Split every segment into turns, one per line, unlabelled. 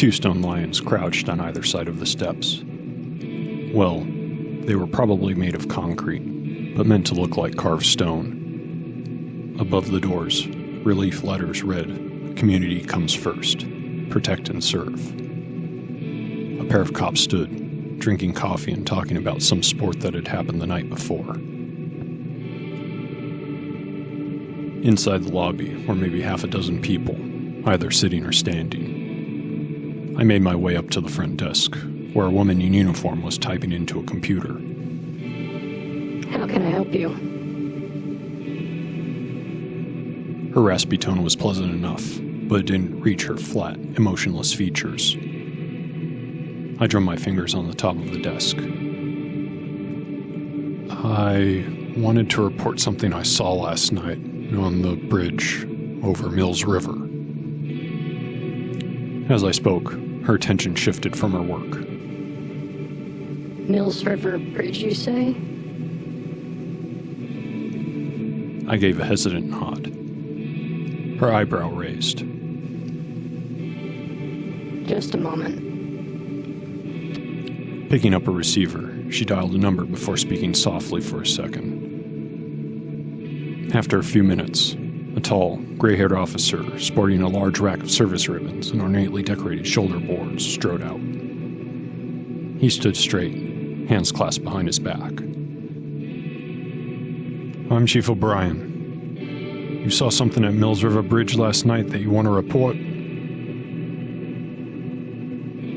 2 stone lions crouched on either side of the steps. Well, they were probably made of concrete, but meant to look like carved stone. Above the doors, relief letters read, "Community comes first. Protect and serve." A pair of cops stood, drinking coffee and talking about some sport that had happened the night before. Inside the lobby were maybe half a dozen people, either sitting or standing. I made my way up to the front desk, where a woman in uniform was typing into a computer.
How can I help you?
Her raspy tone was pleasant enough, but it didn't reach her flat, emotionless features. I drummed my fingers on the top of the desk. I wanted to report something I saw last night on the bridge over Mills River. As I spoke, her attention shifted from her work.
Mills River Bridge, you say?
I gave a hesitant nod. Her eyebrow raised.
Just a moment.
Picking up a receiver, she dialed a number before speaking softly for a second. After a few minutes, a tall, gray-haired officer sporting a large rack of service ribbons and ornately decorated shoulder boards strode out. He stood straight, hands clasped behind his back. "I'm Chief O'Brien. You saw something at Mills River Bridge last night that you want to report?"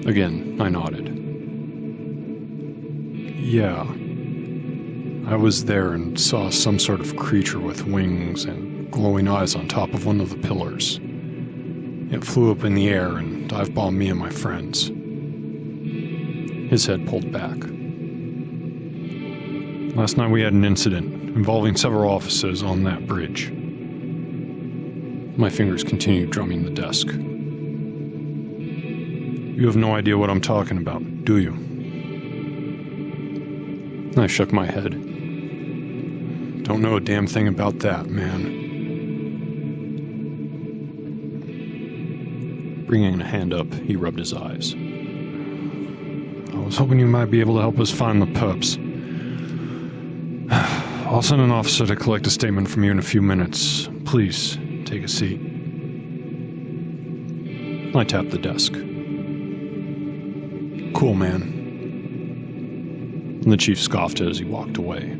Again, I nodded. "Yeah. I was there and saw some sort of creature with wings and glowing eyes on top of one of the pillars. It flew up in the air and dive-bombed me and my friends." His head pulled back. "Last night we had an incident involving several officers on that bridge." My fingers continued drumming the desk. "You have no idea what I'm talking about, do you?" I shook my head. "Don't know a damn thing about that, man." Bringing a hand up, he rubbed his eyes. "I was hoping you might be able to help us find the pups. I'll send an officer to collect a statement from you in a few minutes. Please, take a seat." I tapped the desk. "Cool, man." The chief scoffed as he walked away.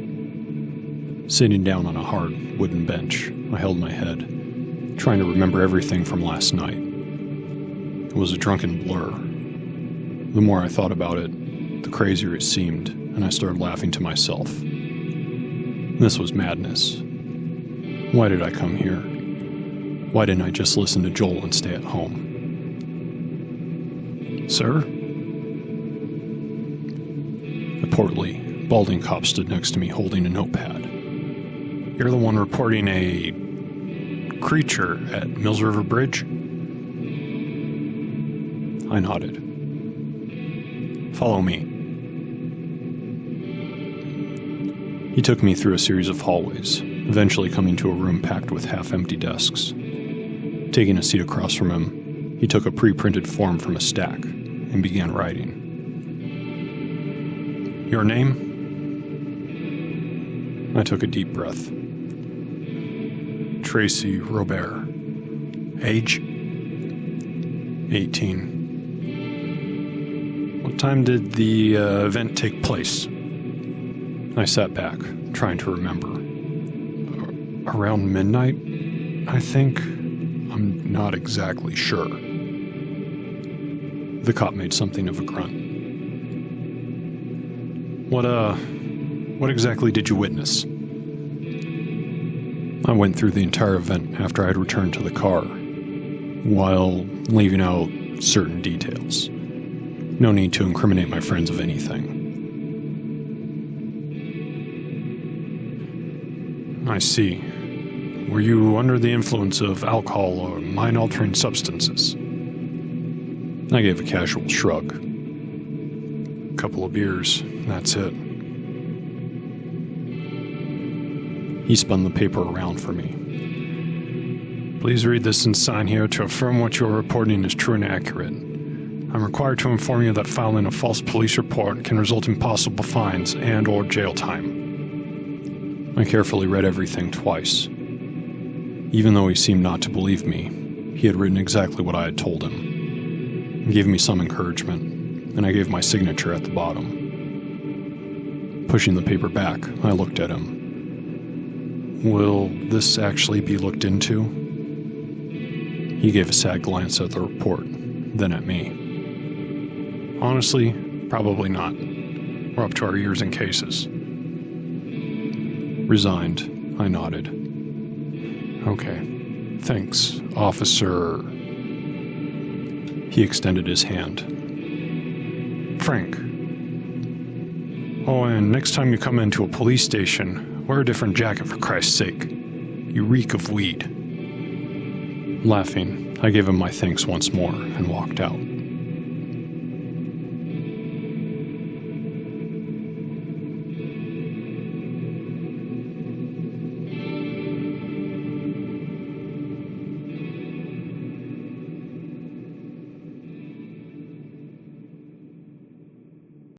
Sitting down on a hard wooden bench, I held my head, trying to remember everything from last night. It was a drunken blur. The more I thought about it, the crazier it seemed, and I started laughing to myself. This was madness. Why did I come here? Why didn't I just listen to Joel and stay at home? "Sir?" A portly, balding cop stood next to me holding a notepad. "You're the one reporting a creature at Mills River Bridge?" I nodded. "Follow me." He took me through a series of hallways, eventually coming to a room packed with half-empty desks. Taking a seat across from him, he took a pre-printed form from a stack and began writing. "Your name?" I took a deep breath. "Tracy Robert. Age?" 18. "What time did the event take place?" I sat back, trying to remember. "Around midnight, I think. I'm not exactly sure." The cop made something of a grunt. What exactly did you witness?" I went through the entire event after I had returned to the car, while leaving out certain details. No need to incriminate my friends of anything. "I see. Were you under the influence of alcohol or mind-altering substances?" I gave a casual shrug. "Couple of beers, that's it." He spun the paper around for me. "Please read this and sign here to affirm what you're reporting is true and accurate. I'm required to inform you that filing a false police report can result in possible fines and/or jail time. I carefully read everything twice. Even though he seemed not to believe me, he had written exactly what I had told him. He gave me some encouragement, and I gave my signature at the bottom. Pushing the paper back, I looked at him. Will this actually be looked into? He gave a sad glance at the report, then at me. Honestly, probably not. We're up to our ears in cases. Resigned, I nodded. Okay, thanks, officer. He extended his hand. Frank. Oh, and next time you come into a police station, wear a different jacket for Christ's sake. You reek of weed. Laughing, I gave him my thanks once more and walked out.